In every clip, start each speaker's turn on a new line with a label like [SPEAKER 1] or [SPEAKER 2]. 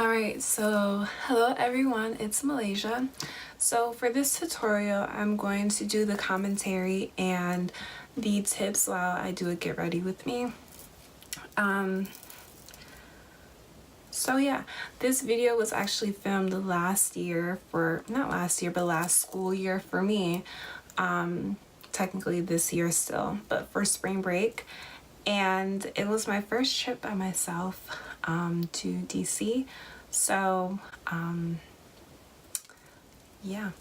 [SPEAKER 1] Alright, so hello everyone, it's Malaysia. So for this tutorial, I'm going to do the commentary and the tips while I do a get ready with me. So yeah, this video was actually filmed last year not last year, but last school year for me. Technically this year still, but for spring break. And it was my first trip by myself to DC. So yeah,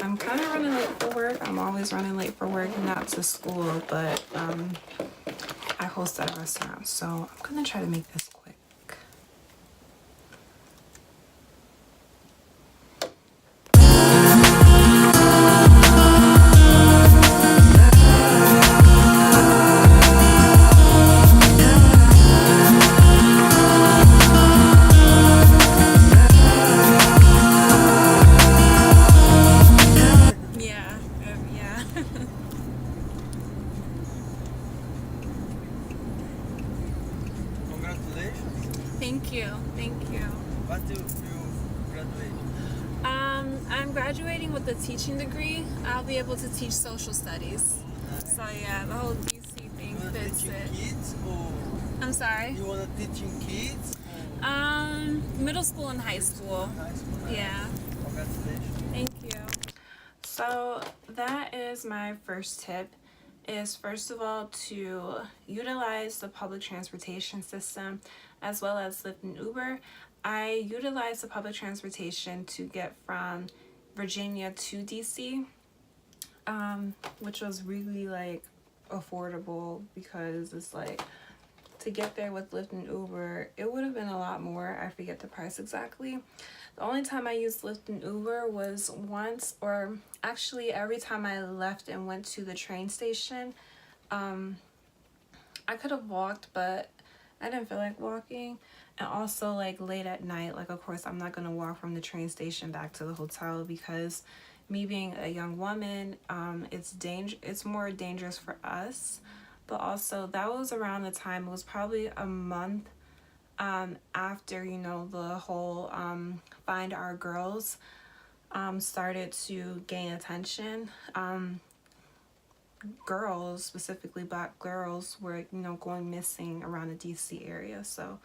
[SPEAKER 1] I'm kind of running late for work. I'm always running late for work, not to school, but I host at a restaurant, so I'm gonna try to make this quick. Yeah.
[SPEAKER 2] Congratulations.
[SPEAKER 1] Thank you.
[SPEAKER 2] What do you graduate?
[SPEAKER 1] I'm graduating with a teaching degree. I'll be able to teach social studies.
[SPEAKER 2] Nice.
[SPEAKER 1] So yeah, the whole DC thing
[SPEAKER 2] You wanna
[SPEAKER 1] fits
[SPEAKER 2] teaching
[SPEAKER 1] it.
[SPEAKER 2] kids or
[SPEAKER 1] I'm sorry.
[SPEAKER 2] you wanna teaching kids?
[SPEAKER 1] Middle school and high school.
[SPEAKER 2] High school.
[SPEAKER 1] Yeah.
[SPEAKER 2] Congratulations.
[SPEAKER 1] Thank you. So that is my first tip, is first of all to utilize the public transportation system as well as Lyft and Uber. I utilize the public transportation to get from Virginia to DC, which was really like affordable because it's like to get there with Lyft and Uber, it would have been a lot more. I forget the price exactly. The only time I used Lyft and Uber was once, or actually every time I left and went to the train station. I could have walked, but I didn't feel like walking. And also like late at night, like of course I'm not gonna walk from the train station back to the hotel because me being a young woman, it's more dangerous for us. But also that was around the time, it was probably a month after, the whole Find Our Girls started to gain attention. Girls, specifically black girls, were going missing around the DC area. So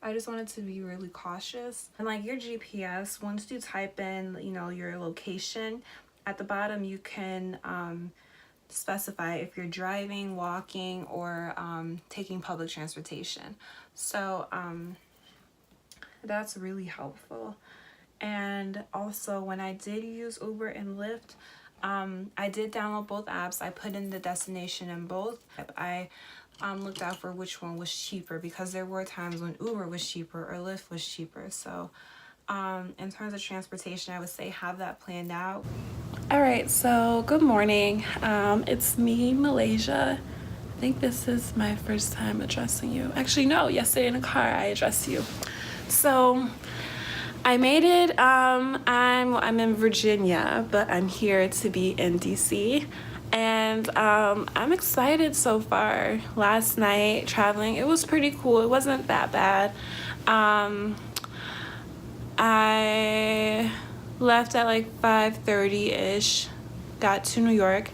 [SPEAKER 1] I just wanted to be really cautious. And like your GPS, once you type in your location, at the bottom you can specify if you're driving, walking, or taking public transportation. So that's really helpful. And also when I did use Uber and Lyft, I did download both apps. I put in the destination in both. I looked out for which one was cheaper because there were times when Uber was cheaper or Lyft was cheaper. So in terms of transportation, I would say have that planned out. All right, so good morning. It's me, Malaysia. I think this is my first time addressing you. Actually, no, yesterday in the car I addressed you. So I made it. I'm in Virginia, but I'm here to be in DC. And I'm excited so far. Last night traveling, it was pretty cool. It wasn't that bad. I left at like 5:30-ish, got to New York,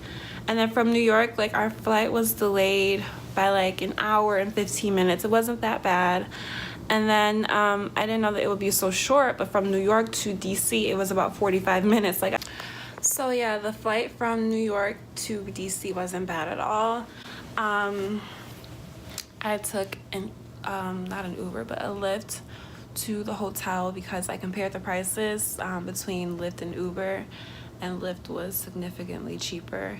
[SPEAKER 1] and then from New York, like our flight was delayed by like an hour and 15 minutes. It wasn't that bad. And then I didn't know that it would be so short, but from New York to DC, it was about 45 minutes. So yeah, the flight from New York to DC wasn't bad at all. I took not an Uber, but a Lyft to the hotel because I compared the prices between Lyft and Uber, and Lyft was significantly cheaper.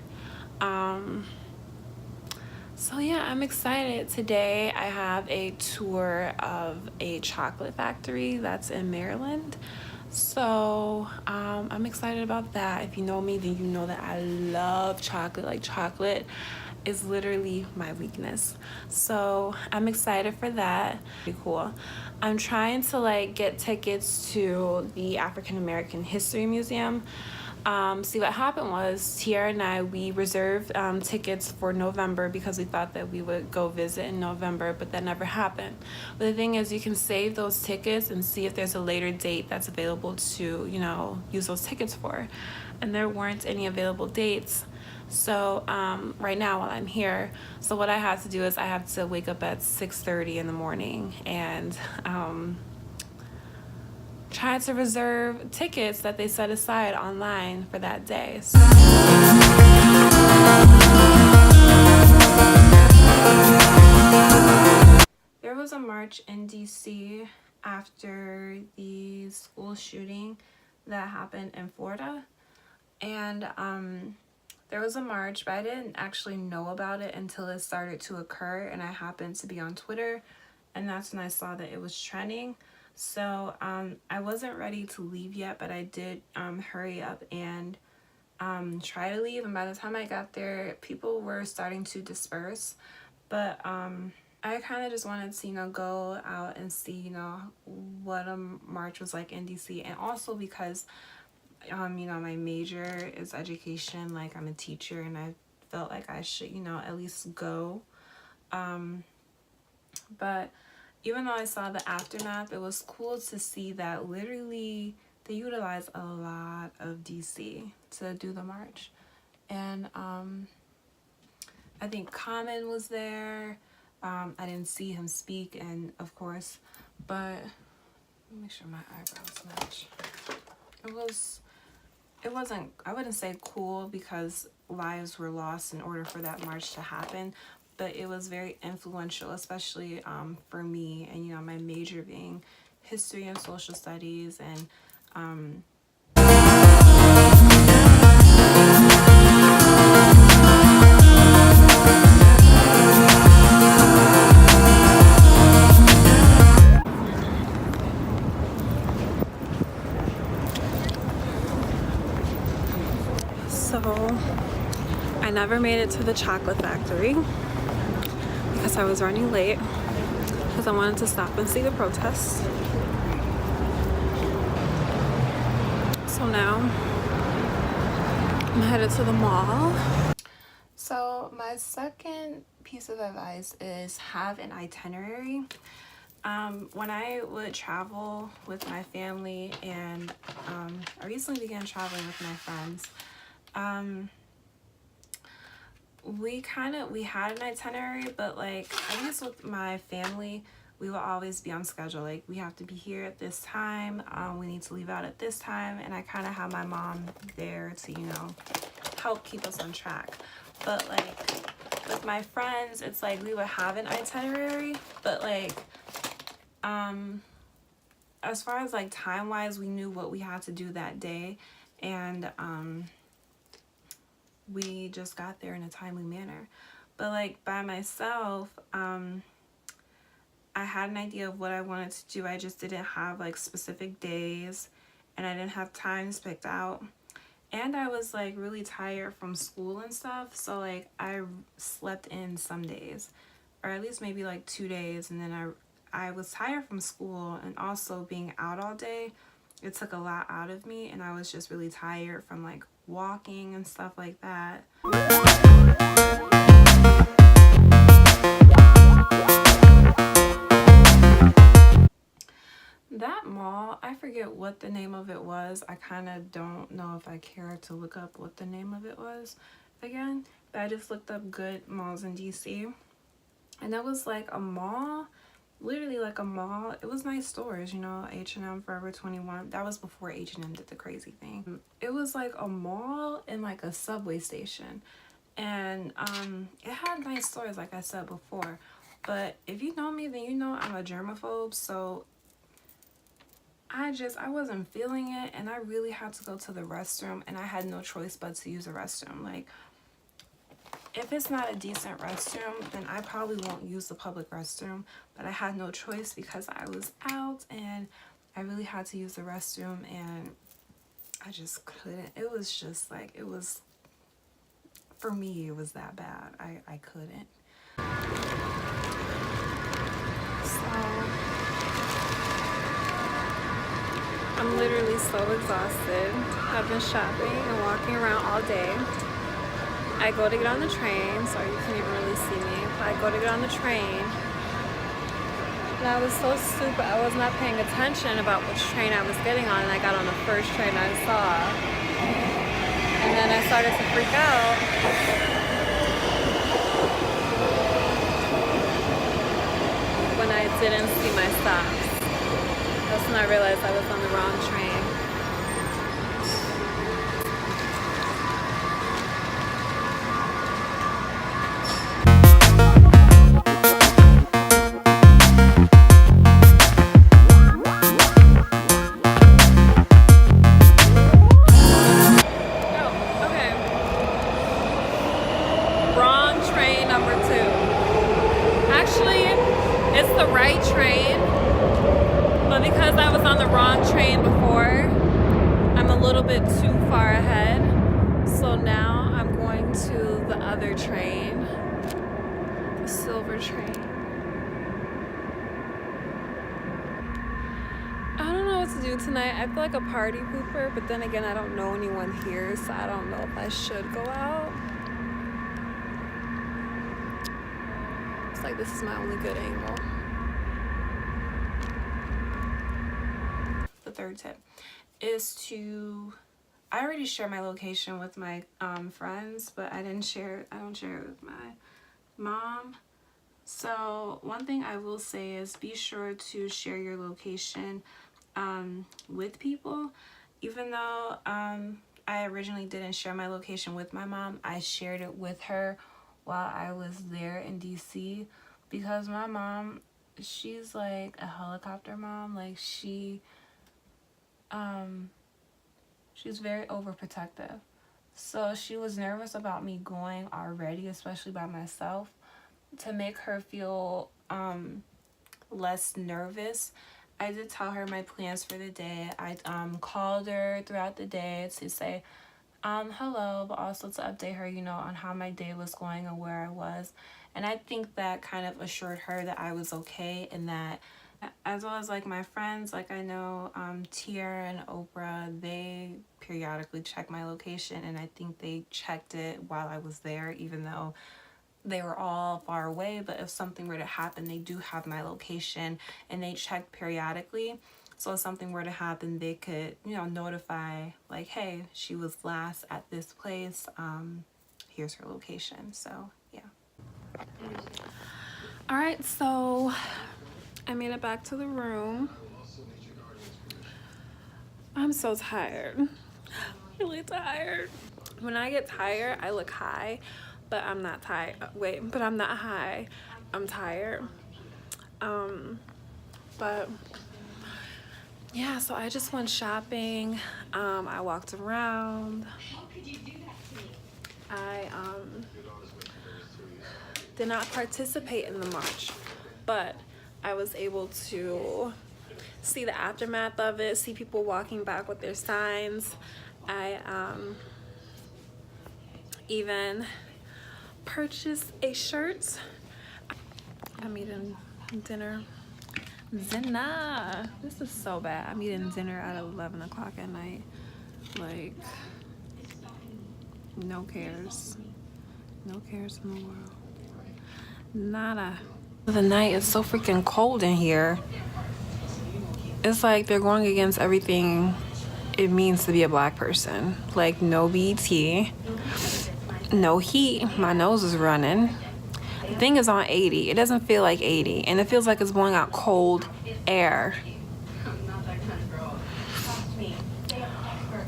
[SPEAKER 1] So yeah, I'm excited. Today I have a tour of a chocolate factory that's in Maryland. So I'm excited about that. If you know me, then you know that I love chocolate. Like chocolate is literally my weakness. So I'm excited for that. Pretty cool. I'm trying to like get tickets to the African American History Museum. See, what happened was Tiara and I, we reserved tickets for November because we thought that we would go visit in November, but that never happened. But the thing is, you can save those tickets and see if there's a later date that's available to, you know, use those tickets for. And there weren't any available dates. So right now while I'm here, so what I have to do is I have to wake up at 6:30 in the morning and try to reserve tickets that they set aside online for that day. So there was a march in DC after the school shooting that happened in Florida, and there was a march, but I didn't actually know about it until it started to occur, and I happened to be on Twitter, and that's when I saw that it was trending. So I wasn't ready to leave yet, but I did hurry up and try to leave, and by the time I got there, people were starting to disperse. But I kind of just wanted to, you know, go out and see, you know, what a march was like in DC, and also because you know, my major is education, like I'm a teacher, and I felt like I should, you know, at least go. But even though I saw the aftermath, it was cool to see that literally they utilized a lot of DC to do the march. And I think Common was there. I didn't see him speak, and of course, but let me make sure my eyebrows match. It wasn't, I wouldn't say cool because lives were lost in order for that march to happen, but it was very influential, especially for me, and you know, my major being history and social studies, and so I never made it to the chocolate factory because I was running late because I wanted to stop and see the protests. So now I'm headed to the mall. So my second piece of advice is have an itinerary. When I would travel with my family, and I recently began traveling with my friends, we had an itinerary, but like I guess with my family, we will always be on schedule. Like we have to be here at this time, we need to leave out at this time, and I kind of have my mom there to, you know, help keep us on track. But like with my friends, it's like we would have an itinerary, but like as far as like time wise, we knew what we had to do that day, and we just got there in a timely manner. But like by myself, I had an idea of what I wanted to do. I just didn't have like specific days, and I didn't have times picked out, and I was like really tired from school and stuff, so like I slept in some days, or at least maybe like 2 days, and then I was tired from school, and also being out all day, it took a lot out of me, and I was just really tired from like walking and stuff like that. That mall, I forget what the name of it was. I kind of don't know if I care to look up what the name of it was again, but I just looked up good malls in DC, and that was like a mall, literally like a mall. It was nice stores, you know, H&M, Forever 21. That was before H&M did the crazy thing. It was like a mall and like a subway station, and it had nice stores, like I said before. But if you know me, then you know I'm a germaphobe, so I wasn't feeling it, and I really had to go to the restroom, and I had no choice but to use the restroom. Like, if it's not a decent restroom, then I probably won't use the public restroom, but I had no choice because I was out, and I really had to use the restroom, and I just couldn't. It was just like, it was, for me, it was that bad. I couldn't. So I'm literally so exhausted. I've been shopping and walking around all day. I go to get on the train, so you can't even really see me. I go to get on the train, and I was so stupid. I was not paying attention about which train I was getting on, and I got on the first train I saw. And then I started to freak out. When I didn't see my stops. That's when I realized I was on the wrong train. Oh, okay. Wrong train number 2. Actually, it's the right train, but because I was on the wrong train before, I'm a little bit too far ahead. So now I'm going to the other train, the silver train. I don't know what to do tonight. I feel like a party pooper, but then again, I don't know anyone here, so I don't know if I should go out. It's like this is my only good angle. The third tip is to, I already share my location with my friends, but I don't share it with my mom. So one thing I will say is be sure to share your location with people. Even though I originally didn't share my location with my mom, I shared it with her while I was there in DC, because my mom, she's like a helicopter mom. Like she's very overprotective. So she was nervous about me going already, especially by myself. To make her feel less nervous, I did tell her my plans for the day. I called her throughout the day to say hello, but also to update her, on how my day was going and where I was. And I think that kind of assured her that I was okay, and that, as well as like my friends, like I know Tia and Oprah, they periodically check my location, and I think they checked it while I was there, even though they were all far away. But if something were to happen, they do have my location, and they check periodically. So if something were to happen, they could, notify like, hey, she was last at this place. Here's her location. So yeah. All right, so I made it back to the room. I'm so tired. Really tired. When I get tired, I look high, but I'm not tired. Wait, but I'm not high. I'm tired. But yeah, so I just went shopping. I walked around. I did not participate in the march, but I was able to see the aftermath of it, see people walking back with their signs. I even purchased a shirt. I'm eating dinner. This is so bad. I'm eating dinner at 11 o'clock at night. Like, no cares. No cares in the world. Nada. The night is so freaking cold in here. It's like they're going against everything it means to be a black person. Like, no BT, no heat. My nose is running. The thing is on 80. It doesn't feel like 80, and it feels like it's blowing out cold air.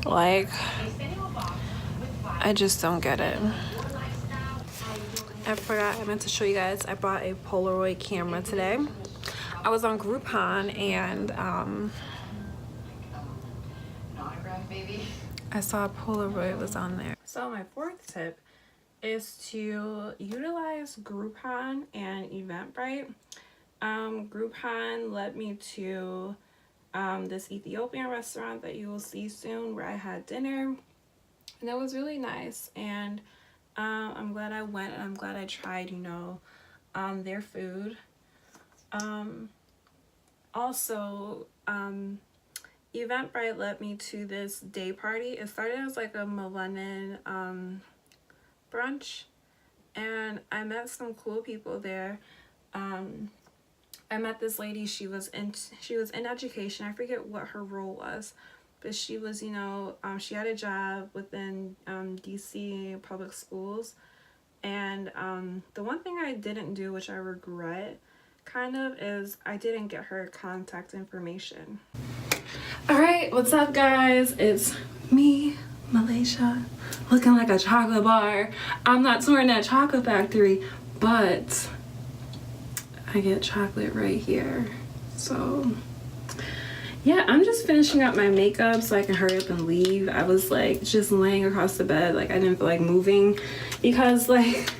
[SPEAKER 1] Like, I just don't get it. I forgot, I meant to show you guys, I bought a Polaroid camera today. I was on Groupon, and I saw Polaroid was on there. So my fourth tip is to utilize Groupon and Eventbrite. Groupon led me to this Ethiopian restaurant that you will see soon, where I had dinner, and it was really nice. And I'm glad I went, and I'm glad I tried, their food. Also, Eventbrite led me to this day party. It started as like a millennium brunch, and I met some cool people there. I met this lady. She was in education. I forget what her role was, but she was, she had a job within DC public schools. And the one thing I didn't do, which I regret kind of, is I didn't get her contact information. All right, what's up, guys? It's me, Malaysia, looking like a chocolate bar. I'm not touring that chocolate factory, but I get chocolate right here. So yeah, I'm just finishing up my makeup so I can hurry up and leave. I was like just laying across the bed, like I didn't feel like moving because, like,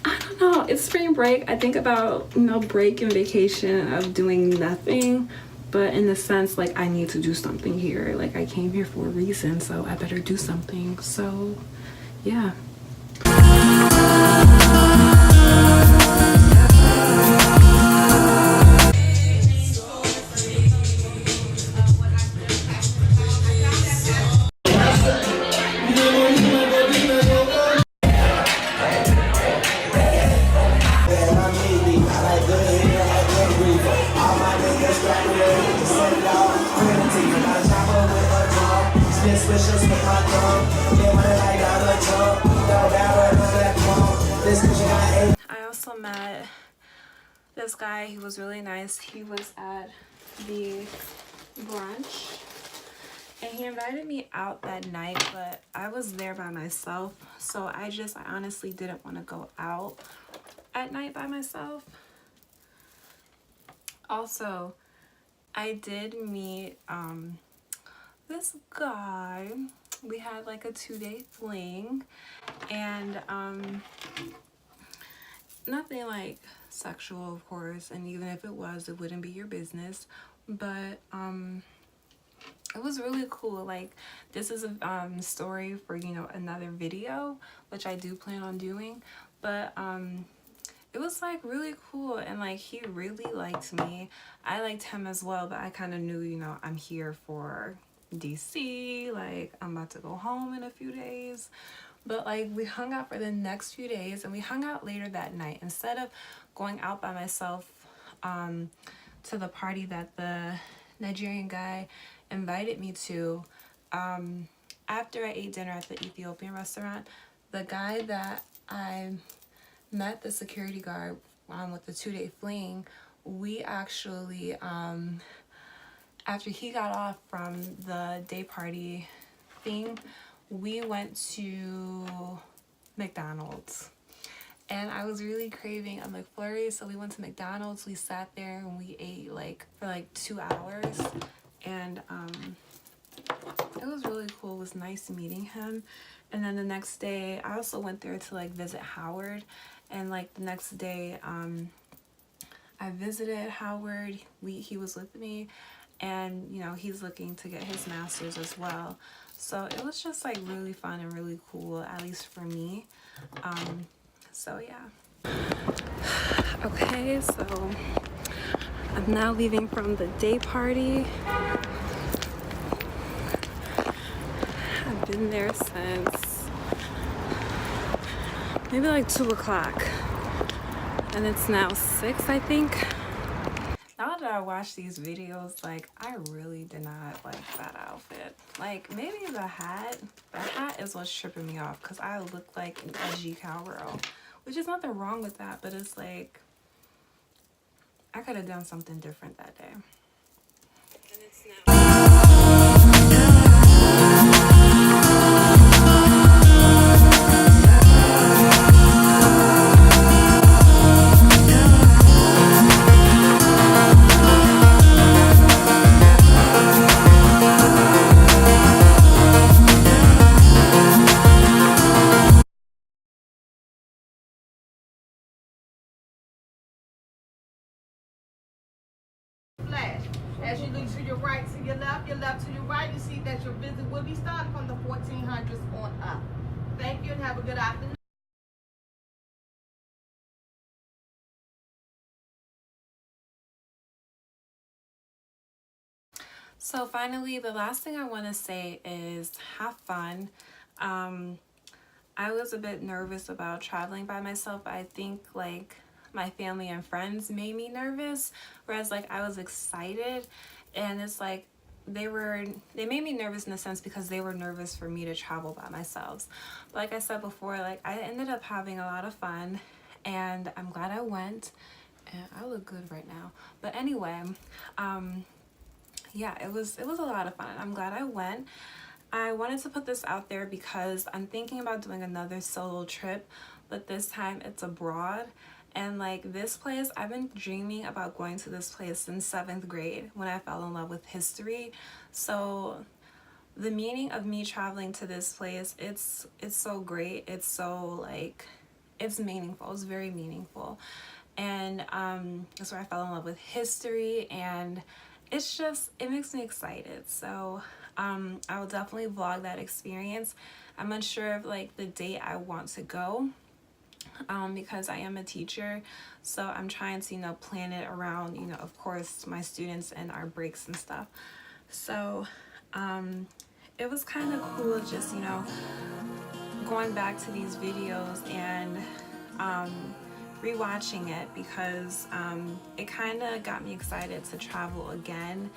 [SPEAKER 1] I don't know, it's spring break. I think about, break and vacation of doing nothing, but in the sense, like, I need to do something here. Like, I came here for a reason, so I better do something. So yeah. I also met this guy. He was really nice. He was at the brunch and he invited me out that night, but I was there by myself, so I honestly didn't want to go out at night by myself. Also, I did meet this guy. We had like a 2-day fling, and nothing like sexual, of course, and even if it was, it wouldn't be your business, but it was really cool. Like, this is a story for, another video, which I do plan on doing, but it was like really cool, and like he really liked me. I liked him as well, but I kind of knew, I'm here for DC, like I'm about to go home in a few days. But like, we hung out for the next few days, and we hung out later that night. Instead of going out by myself to the party that the Nigerian guy invited me to, after I ate dinner at the Ethiopian restaurant, the guy that I met, the security guard with the 2-day fling, we actually, after he got off from the day party thing, we went to McDonald's. And I was really craving a McFlurry, so we went to McDonald's. We sat there and we ate for 2 hours. And it was really cool. It was nice meeting him. And then the next day, I also went there to visit Howard. And the next day, I visited Howard. He was with me, and he's looking to get his master's as well. So it was just really fun and really cool, at least for me. So yeah. Okay, so I'm now leaving from the day party. I've been there since maybe 2 o'clock, and it's now 6, I think. Now that I watch these videos, I really did not like that outfit. Maybe the hat is what's tripping me off, because I look like an edgy cowgirl, which is nothing wrong with that, but it's I could have done something different that day. And it's
[SPEAKER 3] As you look to your right, to your left to your right, you see that your visit will be starting from the 1400s on up. Thank you and have a good afternoon.
[SPEAKER 1] So finally, the last thing I want to say is have fun. I was a bit nervous about traveling by myself. I think like my family and friends made me nervous, whereas like I was excited, and it's like they made me nervous in a sense because they were nervous for me to travel by myself. But like I said before, like I ended up having a lot of fun, and I'm glad I went. And I look good right now. But anyway, yeah, it was a lot of fun. I'm glad I went. I wanted to put this out there because I'm thinking about doing another solo trip, but this time it's abroad. And like this place, I've been dreaming about going to this place since 7th grade when I fell in love with history. So the meaning of me traveling to this place, it's so great. It's so like it's meaningful. It's very meaningful. And that's where I fell in love with history, and it's just it makes me excited. So I will definitely vlog that experience. I'm unsure of like the date I want to go, because I am a teacher, so I'm trying to plan it around of course my students and our breaks and stuff. So it was kind of cool just going back to these videos and rewatching it because it kind of got me excited to travel again.